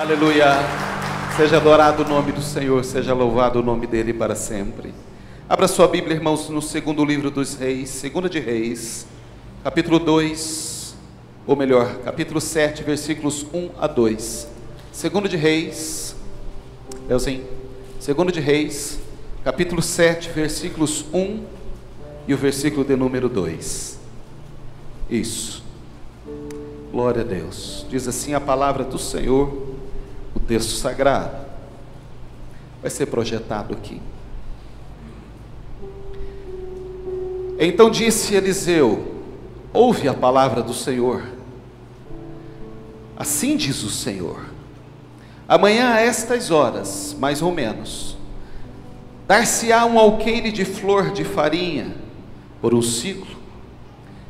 Aleluia. Seja adorado o nome do Senhor, seja louvado o nome dele para sempre. Abra sua Bíblia, irmãos, no segundo livro dos Reis, segunda de Reis, capítulo 2, ou melhor, capítulo 7, versículos 1 a 2. Segundo de Reis, Leozinho, segundo de Reis, capítulo 7, versículos 1 e o versículo de número 2. Isso. Glória a Deus. Diz assim a palavra do Senhor, o texto sagrado. Vai ser projetado aqui. Então disse Eliseu: ouve a palavra do Senhor. Assim diz o Senhor: amanhã a estas horas, mais ou menos, dar-se-á um alqueire de flor de farinha por um ciclo,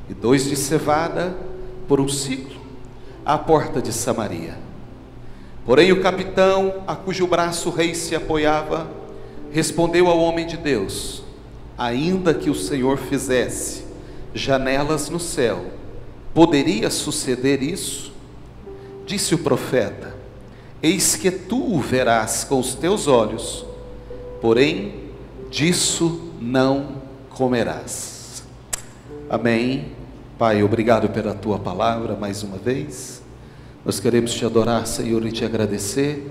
e 2 de cevada por um ciclo, à porta de Samaria. Porém o capitão, a cujo braço o rei se apoiava, respondeu ao homem de Deus: ainda que o Senhor fizesse janelas no céu, poderia suceder isso? Disse o profeta: eis que tu o verás com os teus olhos, porém disso não comerás. Amém. Pai, obrigado pela tua palavra mais uma vez. Nós queremos te adorar, Senhor, e te agradecer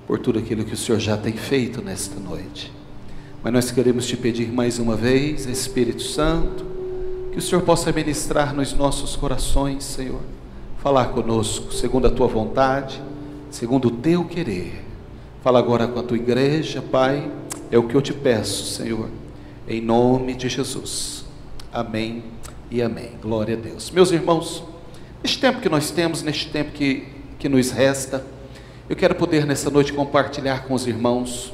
por tudo aquilo que o Senhor já tem feito nesta noite. Mas nós queremos te pedir mais uma vez, Espírito Santo, que o Senhor possa ministrar nos nossos corações, Senhor, falar conosco segundo a tua vontade, segundo o teu querer. Fala agora com a tua igreja, Pai, é o que eu te peço, Senhor, em nome de Jesus. Amém e amém. Glória a Deus. Meus irmãos, neste tempo que nós temos, neste tempo que nos resta, eu quero poder nessa noite compartilhar com os irmãos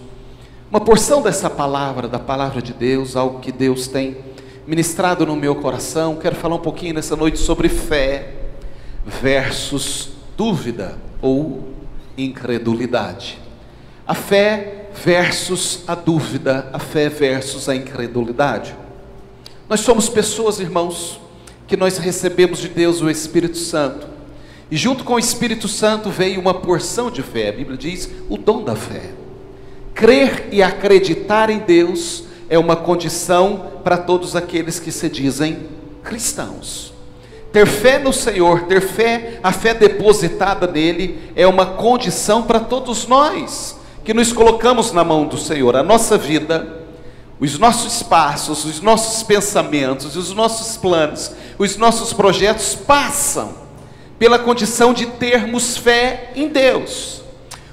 uma porção dessa palavra, da palavra de Deus, algo que Deus tem ministrado no meu coração. Quero falar um pouquinho nessa noite sobre fé versus dúvida ou incredulidade. A fé versus a dúvida, a fé versus a incredulidade. Nós somos pessoas, irmãos, que nós recebemos de Deus o Espírito Santo, e junto com o Espírito Santo veio uma porção de fé. A Bíblia diz o dom da fé. Crer e acreditar em Deus é uma condição para todos aqueles que se dizem cristãos. Ter fé no Senhor, ter fé, a fé depositada nele, é uma condição para todos nós que nos colocamos na mão do Senhor. A nossa vida, os nossos passos, os nossos pensamentos, os nossos planos, os nossos projetos passam pela condição de termos fé em Deus.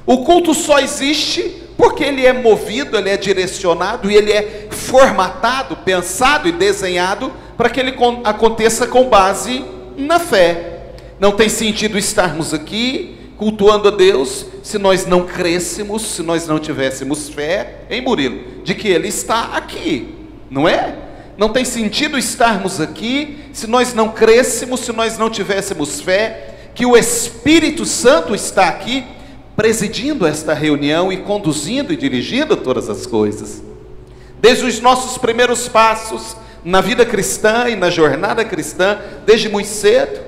O culto só existe porque ele é movido, ele é direcionado e ele é formatado, pensado e desenhado para que ele aconteça com base na fé. Não tem sentido estarmos aqui cultuando a Deus se nós não crêssemos, se nós não tivéssemos fé, hein, Murilo? De que ele está aqui, não é? Não tem sentido estarmos aqui se nós não crêssemos, se nós não tivéssemos fé que o Espírito Santo está aqui presidindo esta reunião e conduzindo e dirigindo todas as coisas. Desde os nossos primeiros passos na vida cristã e na jornada cristã, desde muito cedo,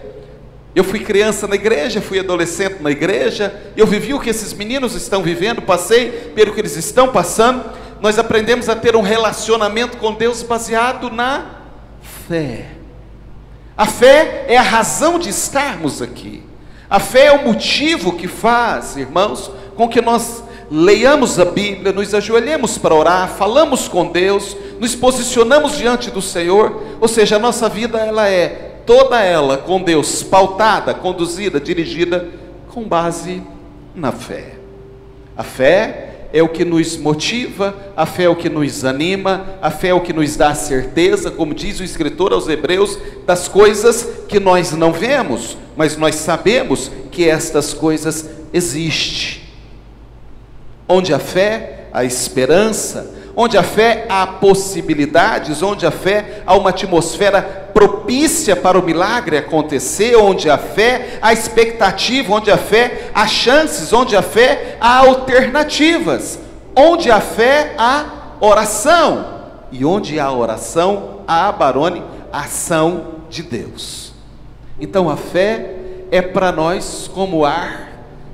eu fui criança na igreja, fui adolescente na igreja, eu vivi o que esses meninos estão vivendo, passei pelo que eles estão passando. Nós aprendemos a ter um relacionamento com Deus baseado na fé. A fé é a razão de estarmos aqui. A fé é o motivo que faz, irmãos, com que nós leiamos a Bíblia, nos ajoelhemos para orar, falamos com Deus, nos posicionamos diante do Senhor. Ou seja, a nossa vida, ela é toda ela com Deus, pautada, conduzida, dirigida com base na fé. A fé é o que nos motiva, a fé é o que nos anima, a fé é o que nos dá certeza, como diz o escritor aos Hebreus, das coisas que nós não vemos, mas nós sabemos que estas coisas existem. Onde a fé, a esperança, onde a fé há possibilidades, onde a fé há uma atmosfera propícia para o milagre acontecer, onde a fé há expectativa, onde a fé há chances, onde a fé há alternativas, onde a fé há oração, e onde há oração há, Barone, ação de Deus. Então a fé é para nós como ar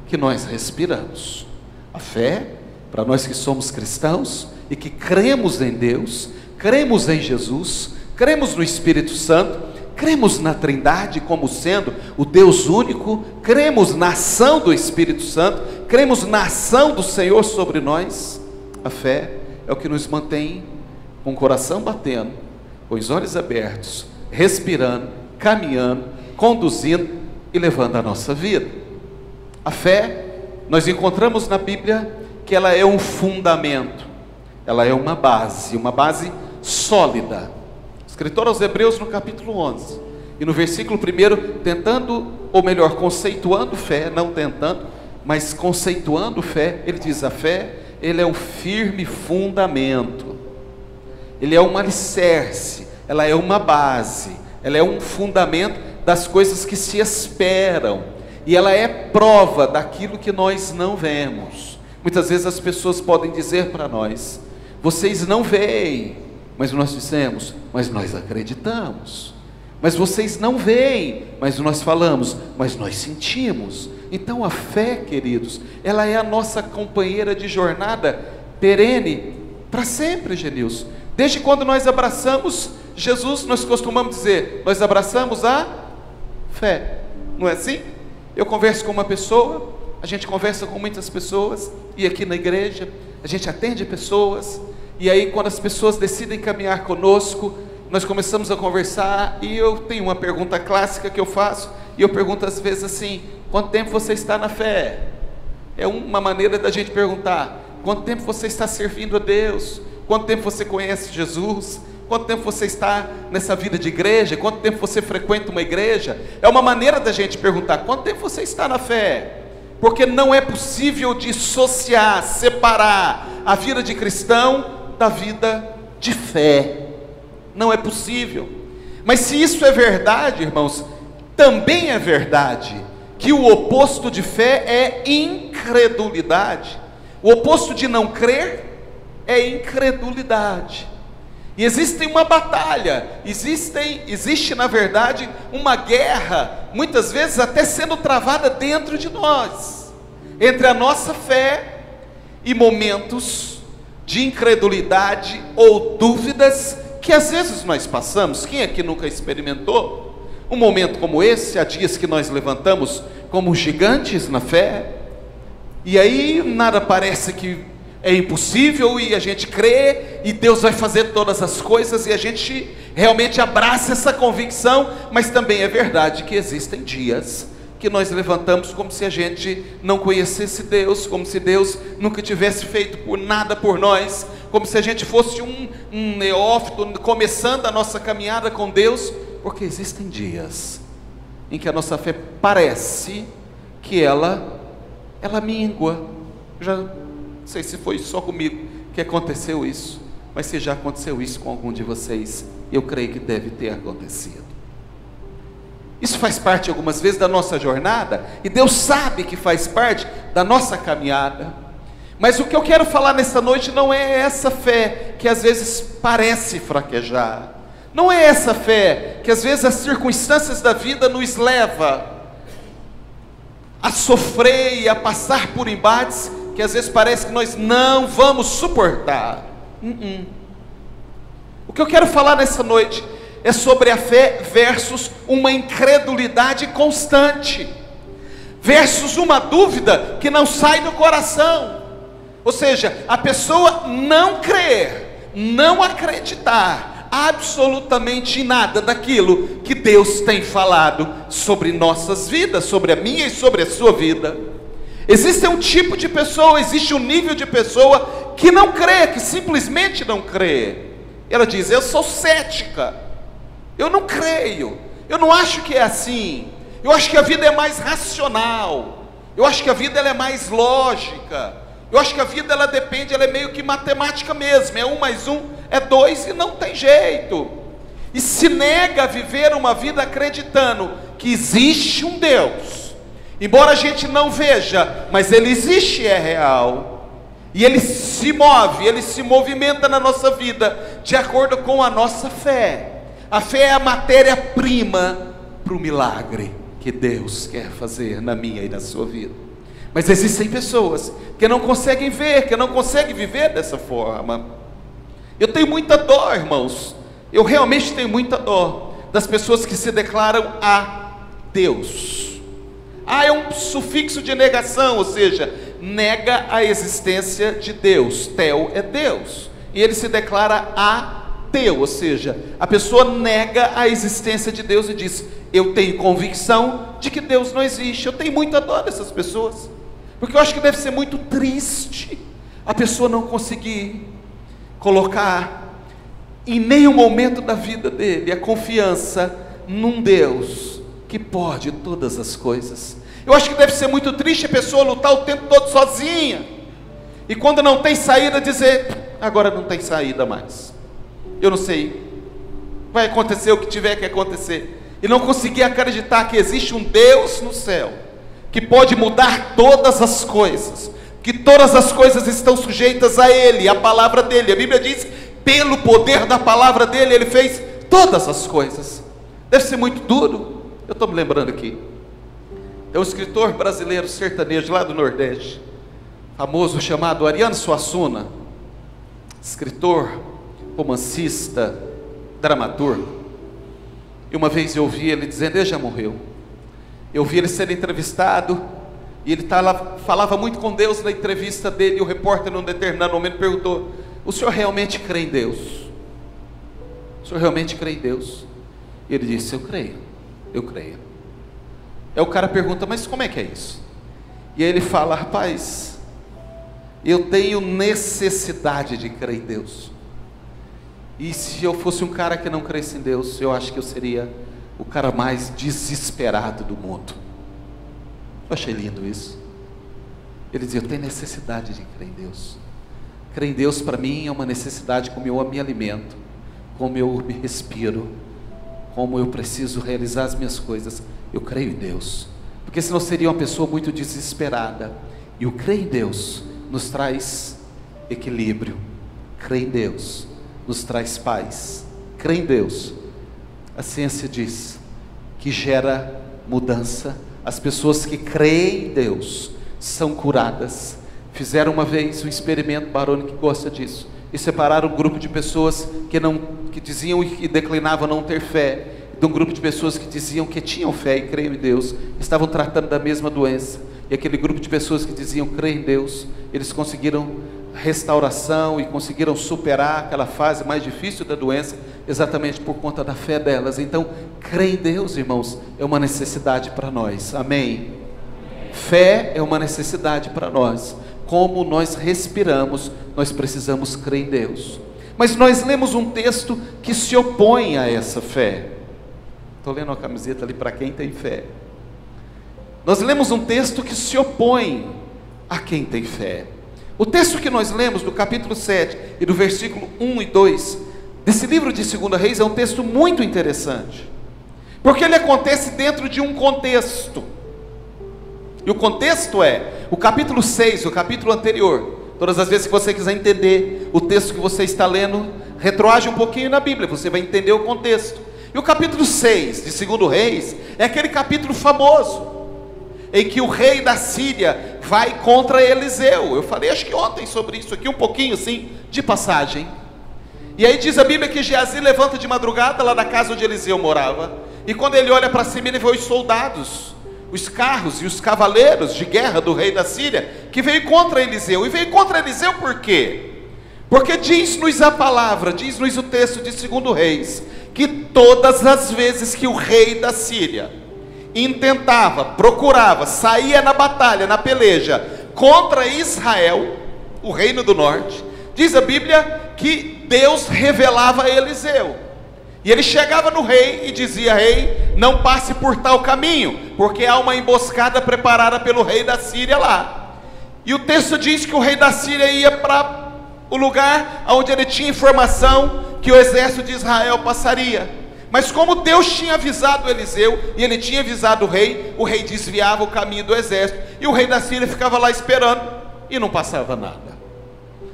que nós respiramos. A fé, para nós que somos cristãos e que cremos em Deus, cremos em Jesus, cremos no Espírito Santo, cremos na Trindade como sendo o Deus único, cremos na ação do Espírito Santo, cremos na ação do Senhor sobre nós. A fé é o que nos mantém com o coração batendo, com os olhos abertos, respirando, caminhando, conduzindo e levando a nossa vida. A fé, nós encontramos na Bíblia que ela é um fundamento, ela é uma base sólida. O escritor aos Hebreus, no capítulo 11 e no versículo 1, tentando, ou melhor, conceituando fé, não tentando, mas conceituando fé, ele diz: a fé, ele é um firme fundamento, ele é um alicerce, ela é uma base, ela é um fundamento das coisas que se esperam, e ela é prova daquilo que nós não vemos. Muitas vezes as pessoas podem dizer para nós: vocês não veem, mas nós dissemos, mas nós acreditamos. Mas vocês não veem, mas nós falamos, mas nós sentimos. Então a fé, queridos, ela é a nossa companheira de jornada perene para sempre, Genilson. Desde quando nós abraçamos Jesus, nós costumamos dizer, nós abraçamos a fé, não é assim? Eu converso com uma pessoa, a gente conversa com muitas pessoas, e aqui na igreja, a gente atende pessoas, e aí quando as pessoas decidem caminhar conosco, nós começamos a conversar, e eu tenho uma pergunta clássica que eu faço, e eu pergunto às vezes assim: quanto tempo você está na fé? É uma maneira da gente perguntar: quanto tempo você está servindo a Deus? Quanto tempo você conhece Jesus? Quanto tempo você está nessa vida de igreja? Quanto tempo você frequenta uma igreja? É uma maneira da gente perguntar: quanto tempo você está na fé? Porque não é possível dissociar, separar a vida de cristão da vida de fé. Não é possível. Mas se isso é verdade, irmãos, também é verdade que o oposto de fé é incredulidade. O oposto de não crer é incredulidade. E existe uma batalha, existe na verdade uma guerra, muitas vezes até sendo travada dentro de nós, entre a nossa fé e momentos de incredulidade ou dúvidas que às vezes nós passamos. Quem aqui nunca experimentou um momento como esse? Há dias que nós levantamos como gigantes na fé, e aí nada parece que é impossível, e a gente crê, e Deus vai fazer todas as coisas, e a gente realmente abraça essa convicção. Mas também é verdade que existem dias que nós levantamos como se a gente não conhecesse Deus, como se Deus nunca tivesse feito nada por nós, como se a gente fosse um neófito começando a nossa caminhada com Deus, porque existem dias em que a nossa fé parece que ela mingua. Já não sei se foi só comigo que aconteceu isso, mas se já aconteceu isso com algum de vocês, eu creio que deve ter acontecido. Isso faz parte algumas vezes da nossa jornada, e Deus sabe que faz parte da nossa caminhada. Mas o que eu quero falar nessa noite não é essa fé que às vezes parece fraquejar, não é essa fé que às vezes as circunstâncias da vida nos leva a sofrer e a passar por embates que às vezes parece que nós não vamos suportar. O que eu quero falar nessa noite é sobre a fé versus uma incredulidade constante, versus uma dúvida que não sai do coração. Ou seja, a pessoa não crer, não acreditar absolutamente em nada daquilo que Deus tem falado sobre nossas vidas, sobre a minha e sobre a sua vida. Existe um tipo de pessoa, existe um nível de pessoa que não crê, que simplesmente não crê. Ela diz: eu sou cética, eu não creio, eu não acho que é assim, eu acho que a vida é mais racional, eu acho que a vida ela é mais lógica, eu acho que a vida ela depende, ela é meio que matemática mesmo, é 1 mais 1 é 2 e não tem jeito. E se nega a viver uma vida acreditando que existe um Deus, embora a gente não veja, mas Ele existe e é real, e Ele se move, Ele se movimenta na nossa vida, de acordo com a nossa fé. A fé é a matéria-prima para o milagre que Deus quer fazer na minha e na sua vida. Mas existem pessoas que não conseguem ver, que não conseguem viver dessa forma. Eu tenho muita dó, irmãos. Eu realmente tenho muita dó das pessoas que se declaram ateus. É um sufixo de negação, ou seja, nega a existência de Deus. Teo é Deus. E ele se declara ateu, ou seja, a pessoa nega a existência de Deus e diz: eu tenho convicção de que Deus não existe. Eu tenho muita dó dessas pessoas, porque eu acho que deve ser muito triste a pessoa não conseguir colocar em nenhum momento da vida dele a confiança num Deus que pode todas as coisas. Eu acho que deve ser muito triste a pessoa lutar o tempo todo sozinha, e quando não tem saída dizer: agora não tem saída mais, eu não sei, vai acontecer o que tiver que acontecer, e não conseguir acreditar que existe um Deus no céu, que pode mudar todas as coisas, que todas as coisas estão sujeitas a Ele, a palavra dEle. A Bíblia diz: pelo poder da palavra dEle, Ele fez todas as coisas. Deve ser muito duro. Eu estou me lembrando aqui, é um escritor brasileiro sertanejo lá do Nordeste, famoso, chamado Ariano Suassuna, escritor, romancista, dramaturgo. E uma vez eu ouvi ele dizendo, ele já morreu, eu ouvi ele sendo entrevistado, e ele falava muito com Deus na entrevista dele, e o repórter num determinado momento perguntou: o senhor realmente crê em Deus? O senhor realmente crê em Deus? E ele disse: eu creio. Aí o cara pergunta: mas como é que é isso? E aí ele fala: rapaz, eu tenho necessidade de crer em Deus, e se eu fosse um cara que não cresce em Deus, eu acho que eu seria o cara mais desesperado do mundo. Eu achei lindo isso. Ele dizia: eu tenho necessidade de crer em Deus. Crer em Deus para mim é uma necessidade, como eu me alimento, como eu me respiro, como eu preciso realizar as minhas coisas. Eu creio em Deus, porque senão seria uma pessoa muito desesperada. E o crer em Deus nos traz equilíbrio. Crer em Deus nos traz paz. Crer em Deus, a ciência diz que gera mudança. As pessoas que creem em Deus são curadas. Fizeram uma vez um experimento, Baroni que gosta disso, e separaram um grupo de pessoas que diziam e que declinavam não ter fé, de um grupo de pessoas que diziam que tinham fé e creiam em Deus, estavam tratando da mesma doença. E aquele grupo de pessoas que diziam crer em Deus, eles conseguiram restauração e conseguiram superar aquela fase mais difícil da doença, exatamente por conta da fé delas. Então, crer em Deus, irmãos, é uma necessidade para nós. Amém? Fé é uma necessidade para nós. Como nós respiramos, nós precisamos crer em Deus. Mas nós lemos um texto que se opõe a essa fé. Estou lendo uma camiseta ali para quem tem fé. Nós lemos um texto que se opõe a quem tem fé. O texto que nós lemos do capítulo 7 e do versículo 1 e 2 desse livro de 2 Reis é um texto muito interessante, porque ele acontece dentro de um contexto. E o contexto é o capítulo 6, o capítulo anterior. Todas as vezes que você quiser entender o texto que você está lendo, retroage um pouquinho na Bíblia, você vai entender o contexto. E o capítulo 6 de 2 Reis é aquele capítulo famoso em que o rei da Síria vai contra Eliseu. Eu falei acho que ontem sobre isso aqui, um pouquinho assim, de passagem. E aí diz a Bíblia que Geazi levanta de madrugada lá da casa onde Eliseu morava, e quando ele olha para cima, ele vê os soldados, os carros e os cavaleiros de guerra do rei da Síria, que veio contra Eliseu. E veio contra Eliseu por quê? Porque diz-nos a palavra, diz-nos o texto de 2 Reis, que todas as vezes que o rei da Síria intentava, procurava, saía na batalha, na peleja contra Israel, o reino do norte, diz a Bíblia que Deus revelava a Eliseu. E ele chegava no rei e dizia: rei, não passe por tal caminho, porque há uma emboscada preparada pelo rei da Síria lá. E o texto diz que o rei da Síria ia para o lugar onde ele tinha informação que o exército de Israel passaria. Mas como Deus tinha avisado Eliseu, e ele tinha avisado o rei desviava o caminho do exército, e o rei da Síria ficava lá esperando, e não passava nada.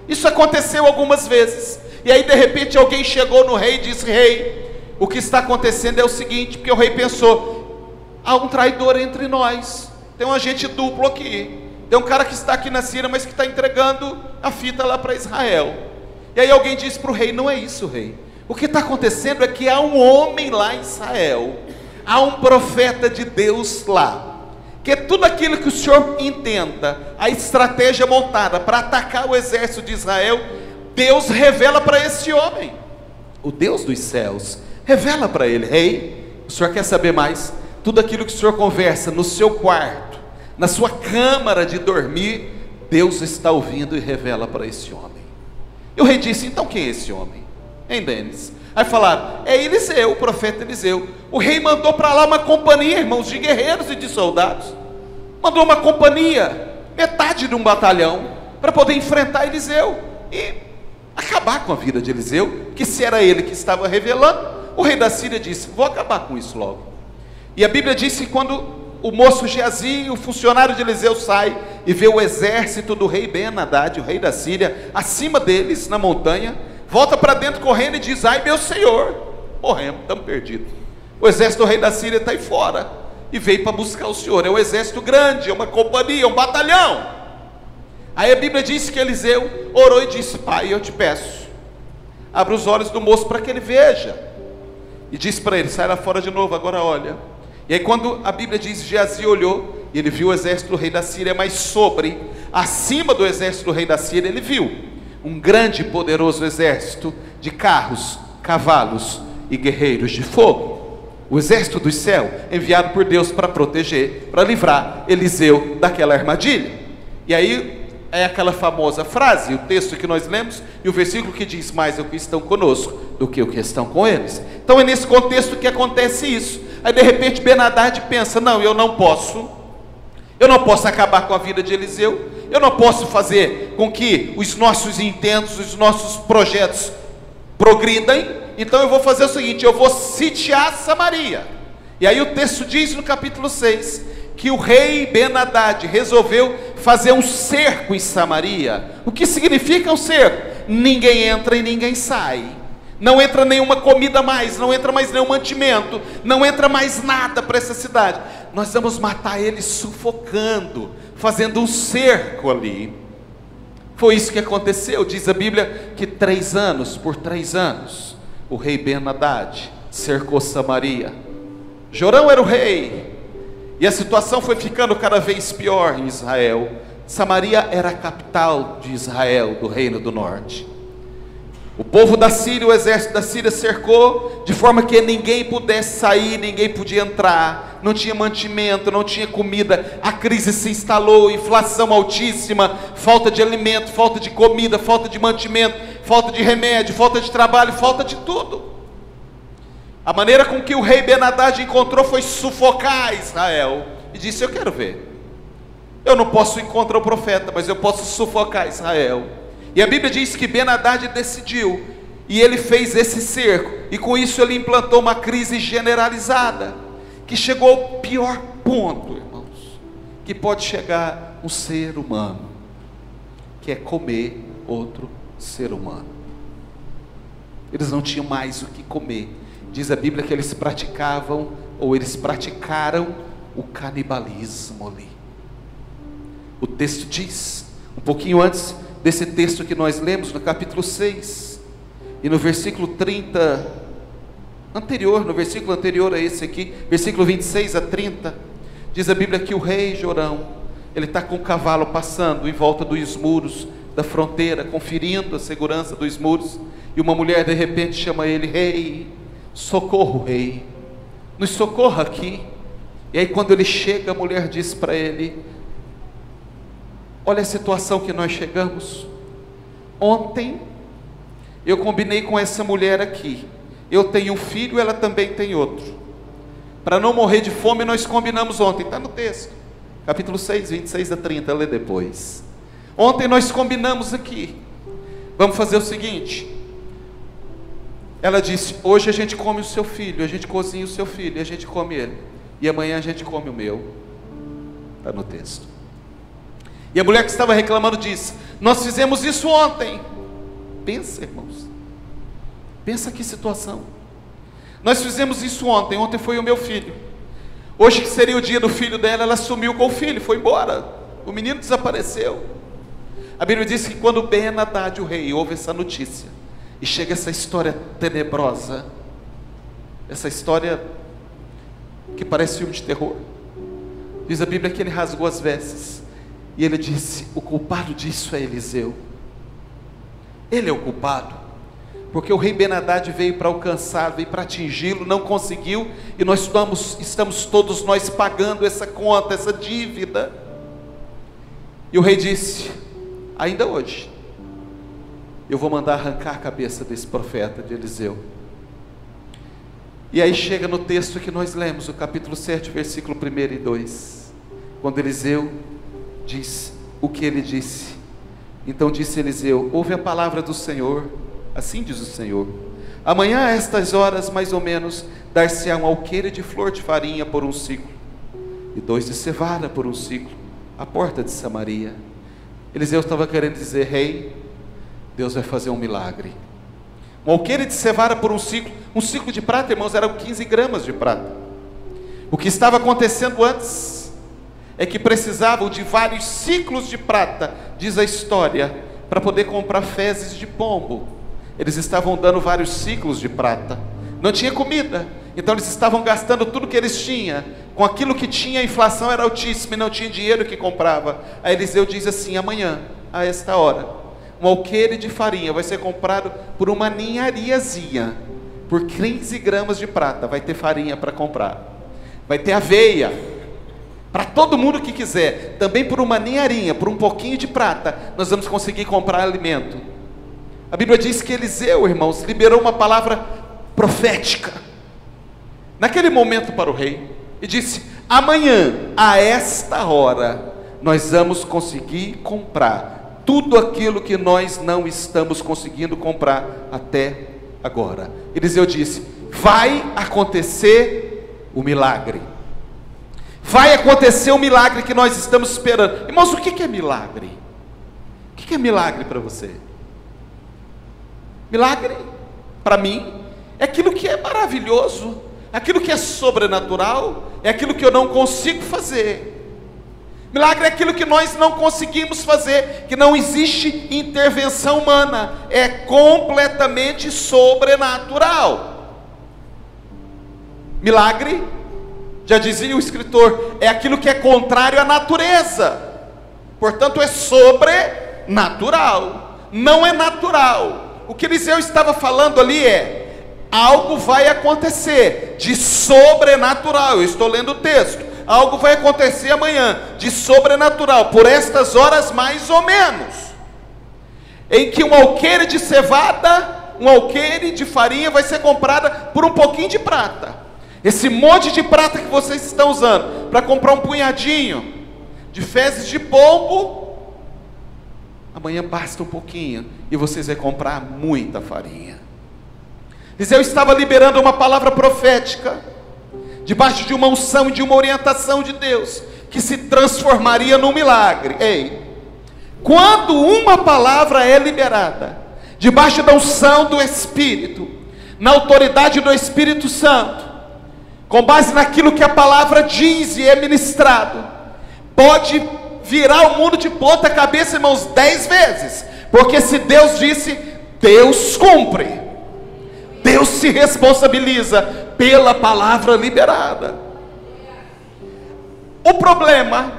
Isso aconteceu algumas vezes, e aí de repente alguém chegou no rei e disse: rei, o que está acontecendo é o seguinte, porque o rei pensou: há um traidor entre nós, tem um agente duplo aqui, tem um cara que está aqui na Síria, mas que está entregando a fita lá para Israel. E aí alguém diz para o rei: não é isso, rei. O que está acontecendo é que há um homem lá em Israel, há um profeta de Deus lá, que tudo aquilo que o senhor intenta, a estratégia montada para atacar o exército de Israel, Deus revela para esse homem. O Deus dos céus revela para ele: rei, o senhor quer saber mais? Tudo aquilo que o senhor conversa no seu quarto, na sua câmara de dormir, Deus está ouvindo e revela para esse homem. E o rei disse: então quem é esse homem? Hein, Denis? Aí falaram: é Eliseu, o profeta Eliseu. O rei mandou para lá uma companhia, irmãos, de guerreiros e de soldados. Mandou uma companhia, metade de um batalhão, para poder enfrentar Eliseu e acabar com a vida de Eliseu, que se era ele que estava revelando, o rei da Síria disse: vou acabar com isso logo. E a Bíblia diz que quando o moço Geazi, o funcionário de Eliseu, sai e vê o exército do rei Ben-Hadad, o rei da Síria, acima deles na montanha, volta para dentro correndo e diz: ai meu senhor, morremos, estamos perdidos. O exército do rei da Síria está aí fora e veio para buscar o senhor. É um exército grande, é uma companhia, um batalhão. Aí a Bíblia diz que Eliseu orou e disse: pai, eu te peço, abra os olhos do moço para que ele veja. E disse para ele: sai lá fora de novo, agora olha. E aí quando a Bíblia diz, Geazi olhou, e ele viu o exército do rei da Síria, mas sobre, acima do exército do rei da Síria, ele viu um grande e poderoso exército de carros, cavalos e guerreiros de fogo. O exército do céu, enviado por Deus para proteger, para livrar Eliseu daquela armadilha. E aí é aquela famosa frase, o texto que nós lemos, e o versículo que diz: mais é o que estão conosco do que o que estão com eles. Então é nesse contexto que acontece isso. Aí de repente Ben-Hadad pensa: não, eu não posso acabar com a vida de Eliseu, eu não posso fazer com que os nossos intentos, os nossos projetos progridem. Então eu vou fazer o seguinte: eu vou sitiar Samaria. E aí o texto diz no capítulo 6 que o rei Ben-Hadad resolveu fazer um cerco em Samaria. O que significa um cerco? Ninguém entra e ninguém sai. Não entra nenhuma comida mais, não entra mais nenhum mantimento, não entra mais nada para essa cidade. Nós vamos matar eles sufocando, fazendo um cerco ali. Foi isso que aconteceu. Diz a Bíblia que por 3 anos, o rei Ben-Hadad cercou Samaria. Jorão era o rei, e a situação foi ficando cada vez pior em Israel. Samaria era a capital de Israel, do reino do norte. O povo da Síria, o exército da Síria cercou, de forma que ninguém pudesse sair, ninguém podia entrar, não tinha mantimento, não tinha comida, a crise se instalou, inflação altíssima, falta de alimento, falta de comida, falta de mantimento, falta de remédio, falta de trabalho, falta de tudo. A maneira com que o rei Ben-Hadad encontrou foi sufocar Israel, e disse: eu quero ver, eu não posso encontrar o profeta, mas eu posso sufocar Israel. E a Bíblia diz que Ben-Hadad decidiu, e ele fez esse cerco, e com isso ele implantou uma crise generalizada, que chegou ao pior ponto, irmãos, que pode chegar um ser humano, que é comer outro ser humano. Eles não tinham mais o que comer. Diz a Bíblia que eles praticaram o canibalismo ali. O texto diz, um pouquinho antes desse texto que nós lemos, no capítulo 6, e no versículo 30, no versículo anterior a esse aqui, versículo 26 a 30, diz a Bíblia que o rei Jorão, ele está com o cavalo passando em volta dos muros da fronteira, conferindo a segurança dos muros, e uma mulher de repente chama ele: rei, socorro, rei, nos socorra aqui. E aí quando ele chega, a mulher diz para ele: olha a situação que nós chegamos. Ontem eu combinei com essa mulher aqui, eu tenho um filho, ela também tem outro, para não morrer de fome nós combinamos ontem, está no texto, capítulo 6, 26 a 30, lê depois. Ontem nós combinamos aqui, vamos fazer o seguinte. Ela disse: hoje a gente come o seu filho, a gente cozinha o seu filho, e a gente come ele, e amanhã a gente come o meu. Está no texto. E a mulher que estava reclamando disse: nós fizemos isso ontem. Pensa, irmãos, pensa que situação. Nós fizemos isso ontem, ontem foi o meu filho, hoje que seria o dia do filho dela, ela sumiu com o filho, foi embora, O menino desapareceu. A Bíblia diz que quando Ben-Hadad, o rei, ouve essa notícia, e chega essa história tenebrosa, essa história que parece filme de terror, diz a Bíblia que ele rasgou as vestes, e ele disse: o culpado disso é Eliseu. Ele é o culpado, porque o rei Ben-Hadad veio para alcançar, veio para atingi-lo, não conseguiu, e nós estamos todos nós pagando essa conta, essa dívida. E o rei disse: ainda hoje eu vou mandar arrancar a cabeça desse profeta de Eliseu. E aí chega no texto que nós lemos, o capítulo 7, versículo 1 e 2, quando Eliseu diz o que ele disse. Então disse Eliseu: ouve a palavra do Senhor, assim diz o Senhor: amanhã a estas horas mais ou menos dar-se-á um alqueire de flor de farinha por um ciclo, e 2 de cevada por um ciclo, à porta de Samaria. Eliseu estava querendo dizer: rei, Deus vai fazer um milagre. Um alqueire de cevada por um ciclo de prata, irmãos, eram 15 gramas de prata. O que estava acontecendo antes é que precisavam de vários ciclos de prata, diz a história, para poder comprar fezes de pombo. Eles estavam dando vários ciclos de prata. Não tinha comida, então eles estavam gastando tudo que eles tinham. Com aquilo que tinha, a inflação era altíssima e não tinha dinheiro que comprava. Aí Eliseu diz assim: amanhã, a esta hora, um alqueire de farinha vai ser comprado por uma ninhariazinha, por 15 gramas de prata. Vai ter farinha para comprar, vai ter aveia para todo mundo que quiser. Também por uma ninharinha, por um pouquinho de prata, nós vamos conseguir comprar alimento. A Bíblia diz que Eliseu, irmãos, liberou uma palavra profética naquele momento para o rei, e disse: amanhã, a esta hora, nós vamos conseguir comprar tudo aquilo que nós não estamos conseguindo comprar até agora. Eliseu disse: vai acontecer o milagre. Vai acontecer o milagre que nós estamos esperando. Irmãos, o que é milagre? O que é milagre para você? Milagre, para mim, é aquilo que é maravilhoso, aquilo que é sobrenatural, é aquilo que eu não consigo fazer. Milagre é aquilo que nós não conseguimos fazer, que não existe intervenção humana, é completamente sobrenatural. Milagre, já dizia o escritor, é aquilo que é contrário à natureza, portanto é sobrenatural, não é natural. O que Eliseu estava falando ali é: algo vai acontecer de sobrenatural. Eu estou lendo o texto. Algo vai acontecer amanhã de sobrenatural, por estas horas mais ou menos, em que um alqueire de cevada, um alqueire de farinha vai ser comprada por um pouquinho de prata. Esse monte de prata que vocês estão usando para comprar um punhadinho de fezes de pombo, amanhã basta um pouquinho e vocês vão comprar muita farinha. Eliseu estava liberando uma palavra profética, debaixo de uma unção e de uma orientação de Deus, que se transformaria num milagre. Ei, quando uma palavra é liberada, debaixo da unção do Espírito, na autoridade do Espírito Santo, com base naquilo que a palavra diz e é ministrado, pode virar o mundo de ponta cabeça, irmãos, 10 vezes, porque se Deus disse, Deus cumpre. Deus se responsabiliza pela palavra liberada. O problema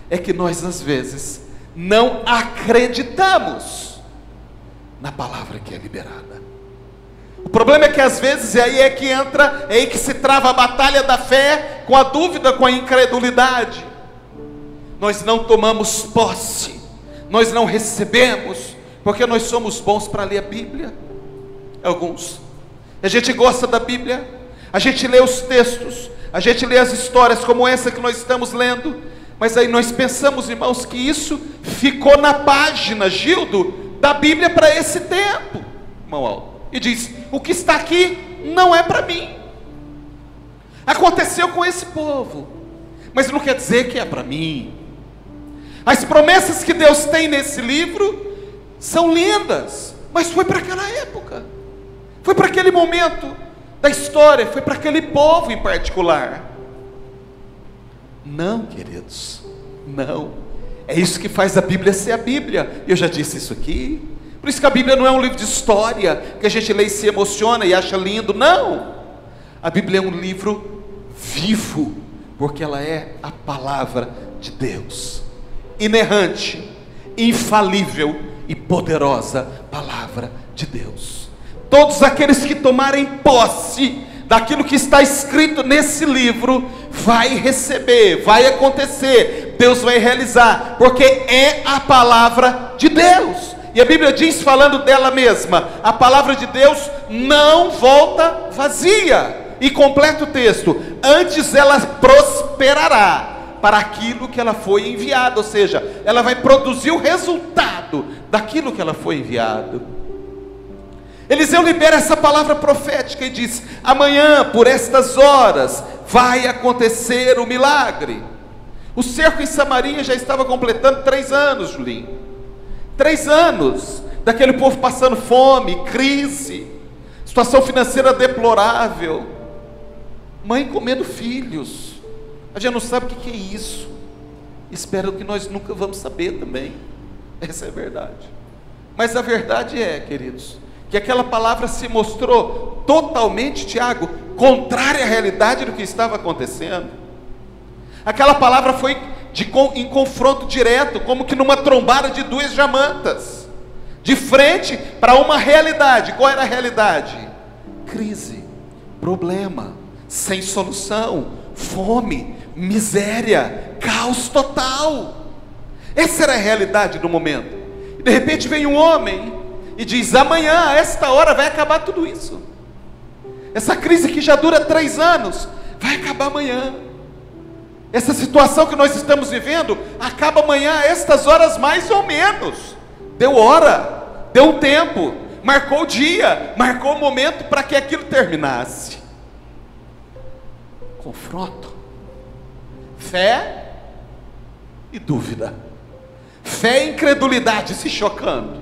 é que nós às vezes não acreditamos na palavra que é liberada. O problema é que às vezes é aí que entra, é aí que se trava a batalha da fé com a dúvida, com a incredulidade. Nós não tomamos posse, nós não recebemos, porque nós somos bons para ler a Bíblia. Alguns, a gente gosta da Bíblia, a gente lê os textos, a gente lê as histórias como essa que nós estamos lendo, mas aí nós pensamos, irmãos, que isso ficou na página, Gildo, da Bíblia para esse tempo, irmão Aldo, e diz, o que está aqui não é para mim. Aconteceu com esse povo, mas não quer dizer que é para mim. As promessas que Deus tem nesse livro são lindas, mas foi para aquela época, foi para aquele momento da história, foi para aquele povo em particular. Não, queridos, Não, é isso que faz a Bíblia ser a Bíblia. Eu já disse isso aqui. Por isso que a Bíblia não é um livro de história que a gente lê e se emociona e acha lindo. Não, a Bíblia é um livro vivo, porque ela é a palavra de Deus, inerrante, infalível e poderosa palavra de Deus. Todos aqueles que tomarem posse daquilo que está escrito nesse livro, vai receber, vai acontecer, Deus vai realizar, porque é a palavra de Deus. E a Bíblia diz, falando dela mesma, a palavra de Deus não volta vazia. E completa o texto: antes ela prosperará para aquilo que ela foi enviada, ou seja, ela vai produzir o resultado daquilo que ela foi enviado. Eliseu libera essa palavra profética e diz: amanhã, por estas horas, vai acontecer o milagre. O cerco em Samaria já estava completando 3 anos, Julinho. 3 anos daquele povo passando fome, crise, situação financeira deplorável, mãe comendo filhos. A gente não sabe o que é isso. Espero que nós nunca vamos saber também. Essa é a verdade. Mas a verdade é, queridos, que aquela palavra se mostrou totalmente, Tiago, contrária à realidade do que estava acontecendo. Aquela palavra foi em confronto direto, como que numa trombada de 2 jamantas, de frente para uma realidade. Qual era a realidade? Crise, problema, sem solução, fome, miséria, caos total. Essa era a realidade do momento. E de repente vem um homem e diz: amanhã, a esta hora, vai acabar tudo isso. Essa crise que já dura 3 anos, vai acabar amanhã. Essa situação que nós estamos vivendo, acaba amanhã, a estas horas mais ou menos. Deu hora, deu um tempo, marcou o dia, marcou o momento para que aquilo terminasse. Confronto, fé e dúvida, fé e incredulidade se chocando.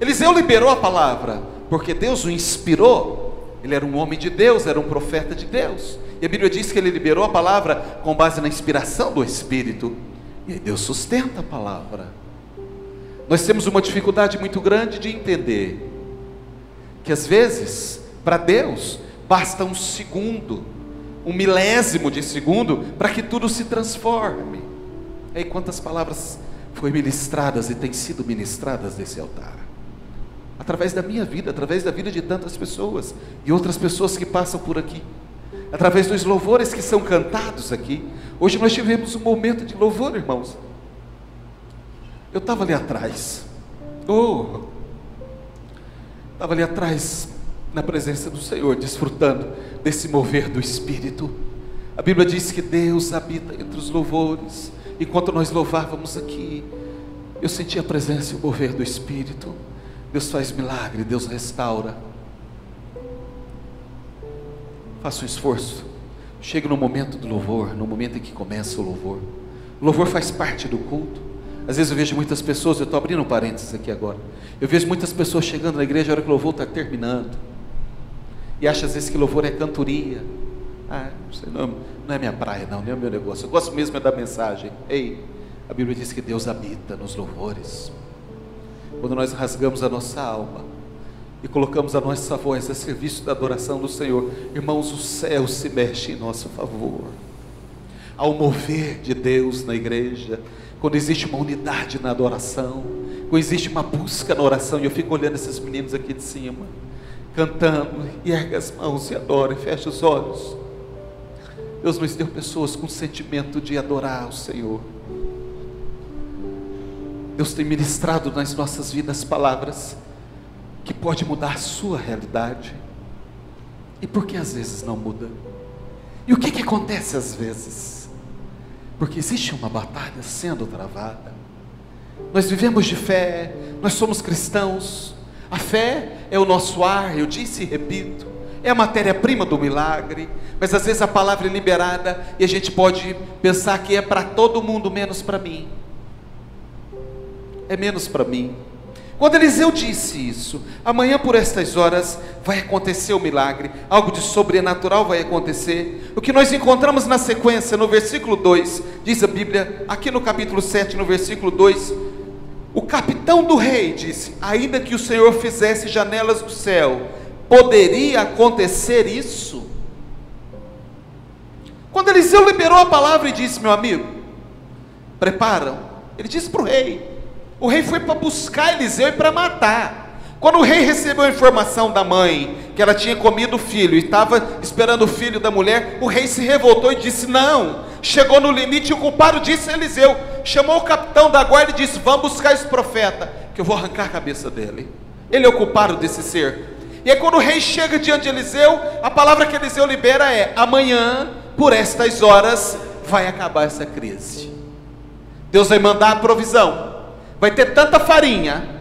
Eliseu liberou a palavra, porque Deus o inspirou. Ele era um homem de Deus, era um profeta de Deus, e a Bíblia diz que ele liberou a palavra com base na inspiração do Espírito, e aí Deus sustenta a palavra. Nós temos uma dificuldade muito grande de entender, que às vezes, para Deus, basta 1 segundo, 1 milésimo de segundo, para que tudo se transforme. E aí quantas palavras foram ministradas e têm sido ministradas desse altar? Através da minha vida, através da vida de tantas pessoas, e outras pessoas que passam por aqui, através dos louvores que são cantados aqui. Hoje nós tivemos um momento de louvor, irmãos. Eu estava ali atrás, estava ali atrás, na presença do Senhor, desfrutando desse mover do Espírito. A Bíblia diz que Deus habita entre os louvores. Enquanto nós louvávamos aqui, eu senti a presença e o mover do Espírito. Deus faz milagre, Deus restaura. Faça um esforço, chegue no momento do louvor, no momento em que começa o louvor. O louvor faz parte do culto. Às vezes eu vejo muitas pessoas, eu estou abrindo um parênteses aqui agora, eu vejo muitas pessoas chegando na igreja, a hora que o louvor está terminando, e acha às vezes que louvor é cantoria. Não é minha praia, não é meu negócio. Eu gosto mesmo da mensagem. Ei, a Bíblia diz que Deus habita nos louvores. Quando nós rasgamos a nossa alma e colocamos a nossa voz a serviço da adoração do Senhor, irmãos, o céu se mexe em nosso favor. Ao mover de Deus na igreja, quando existe uma unidade na adoração, quando existe uma busca na oração, e eu fico olhando esses meninos aqui de cima, cantando, e erga as mãos e adora, e fecha os olhos. Deus nos deu pessoas com sentimento de adorar o Senhor. Deus tem ministrado nas nossas vidas palavras que pode mudar a sua realidade. E por que às vezes não muda? E o que acontece às vezes? Porque existe uma batalha sendo travada. Nós vivemos de fé, nós somos cristãos. A fé é o nosso ar, eu disse e repito, é a matéria-prima do milagre. Mas às vezes a palavra é liberada e a gente pode pensar que é para todo mundo menos para mim. É menos para mim. Quando Eliseu disse isso, amanhã por estas horas vai acontecer o milagre, algo de sobrenatural vai acontecer. O que nós encontramos na sequência, no versículo 2, diz a Bíblia, aqui no capítulo 7, no versículo 2, o capitão do rei disse: ainda que o Senhor fizesse janelas do céu, poderia acontecer isso? Quando Eliseu liberou a palavra e disse: meu amigo, preparam, ele disse para o rei. O rei foi para buscar Eliseu e para matar. Quando o rei recebeu a informação da mãe que ela tinha comido o filho e estava esperando o filho da mulher, o rei se revoltou e disse: não, chegou no limite. E o culpado disse a Eliseu, chamou o capitão da guarda e disse: vamos buscar esse profeta, que eu vou arrancar a cabeça dele. Ele é o culpado desse ser. E aí quando o rei chega diante de Eliseu, a palavra que Eliseu libera é: amanhã, por estas horas, vai acabar essa crise. Deus vai mandar a provisão. Vai ter tanta farinha,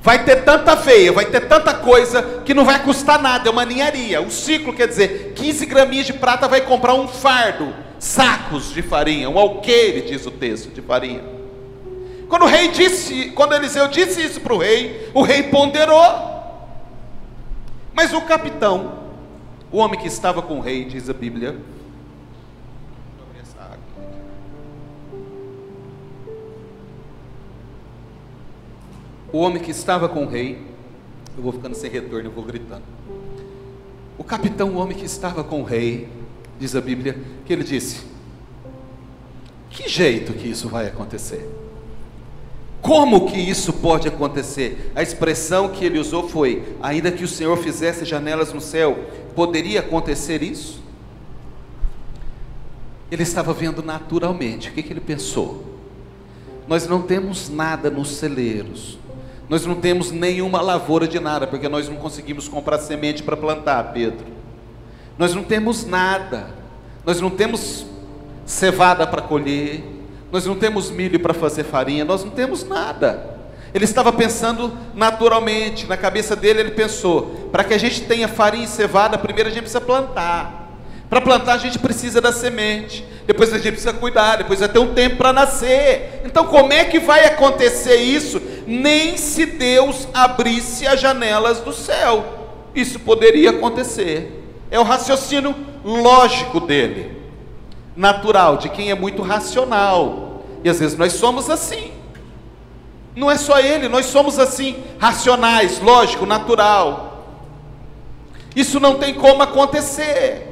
vai ter tanta aveia, vai ter tanta coisa que não vai custar nada, é uma ninharia. O ciclo quer dizer, 15 graminhas de prata vai comprar um fardo, sacos de farinha, um alqueire, diz o texto, de farinha. Quando Eliseu disse isso para o rei ponderou. Mas o capitão, o homem que estava com o rei, diz a Bíblia, o homem que estava com o rei, eu vou ficando sem retorno, eu vou gritando. O capitão, o homem que estava com o rei, diz a Bíblia, que ele disse: que jeito que isso vai acontecer? Como que isso pode acontecer? A expressão que ele usou foi: ainda que o Senhor fizesse janelas no céu, poderia acontecer isso? Ele estava vendo naturalmente. O que ele pensou? Nós não temos nada nos celeiros, nós não temos nenhuma lavoura de nada, porque nós não conseguimos comprar semente para plantar, Pedro. Nós não temos nada, nós não temos cevada para colher, nós não temos milho para fazer farinha, nós não temos nada. Ele estava pensando naturalmente, na cabeça dele ele pensou: para que a gente tenha farinha e cevada, primeiro a gente precisa plantar. Para plantar a gente precisa da semente, depois a gente precisa cuidar, depois vai ter um tempo para nascer. Então como é que vai acontecer isso? Nem se Deus abrisse as janelas do céu, isso poderia acontecer. É o raciocínio lógico dele, natural, de quem é muito racional. E às vezes nós somos assim. Não é só ele, nós somos assim, racionais, lógico, natural. Isso não tem como acontecer.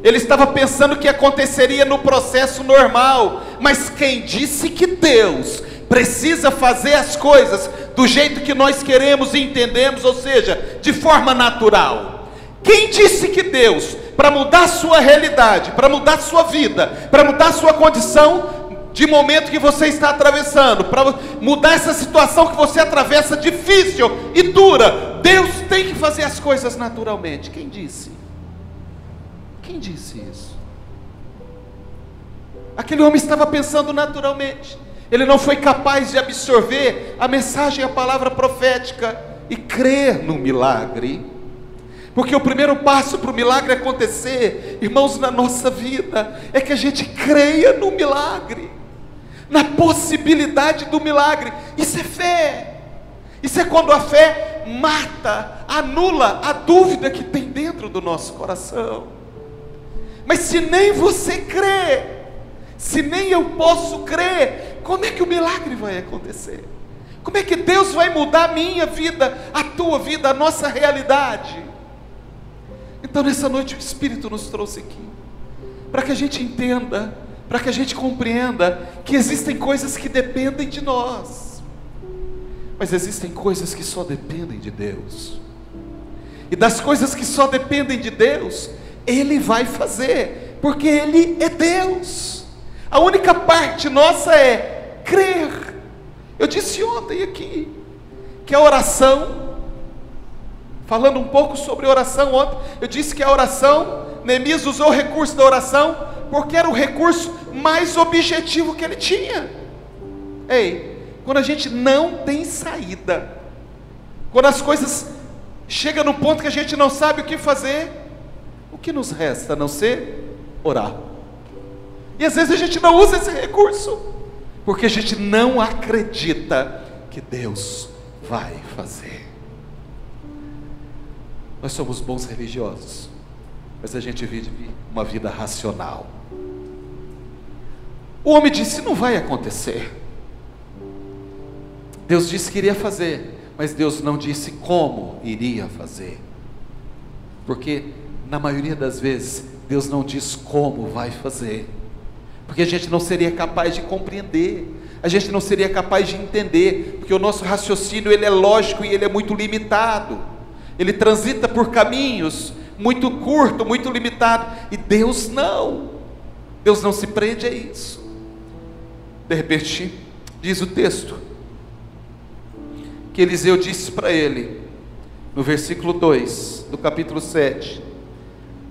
Ele estava pensando que aconteceria no processo normal, mas quem disse que Deus precisa fazer as coisas do jeito que nós queremos e entendemos, ou seja, de forma natural? Quem disse que Deus, para mudar a sua realidade, para mudar a sua vida, para mudar a sua condição de momento que você está atravessando, para mudar essa situação que você atravessa difícil e dura, Deus tem que fazer as coisas naturalmente? Quem disse? Quem disse isso? Aquele homem estava pensando naturalmente. Ele não foi capaz de absorver a mensagem, a palavra profética e crer no milagre. Porque o primeiro passo para o milagre acontecer, irmãos, na nossa vida, é que a gente creia no milagre, na possibilidade do milagre. Isso é fé. Isso é quando a fé mata, anula a dúvida que tem dentro do nosso coração. Mas se nem você crê, se nem eu posso crer, como é que o milagre vai acontecer? Como é que Deus vai mudar a minha vida, a tua vida, a nossa realidade? Então nessa noite o Espírito nos trouxe aqui, para que a gente entenda, para que a gente compreenda que existem coisas que dependem de nós, mas existem coisas que só dependem de Deus. E das coisas que só dependem de Deus, Ele vai fazer, porque Ele é Deus. A única parte nossa é crer. Eu disse ontem aqui, que a oração, falando um pouco sobre oração ontem, eu disse que a oração, Neemias usou o recurso da oração, porque era o recurso mais objetivo que ele tinha. Ei, quando a gente não tem saída, quando as coisas chegam no ponto que a gente não sabe o que fazer, o que nos resta a não ser orar? E às vezes a gente não usa esse recurso, porque a gente não acredita que que Deus vai fazer. Nós somos bons religiosos, mas a gente vive uma vida racional. O homem disse: não vai acontecer. Deus disse que iria fazer, mas Deus não disse como iria fazer. Porque na maioria das vezes Deus não diz como vai fazer, porque a gente não seria capaz de compreender, a gente não seria capaz de entender, porque o nosso raciocínio ele é lógico e ele é muito limitado, ele transita por caminhos muito curto, muito limitado, e Deus não se prende a isso. De repente, diz o texto, que Eliseu disse para ele, no versículo 2, do capítulo 7,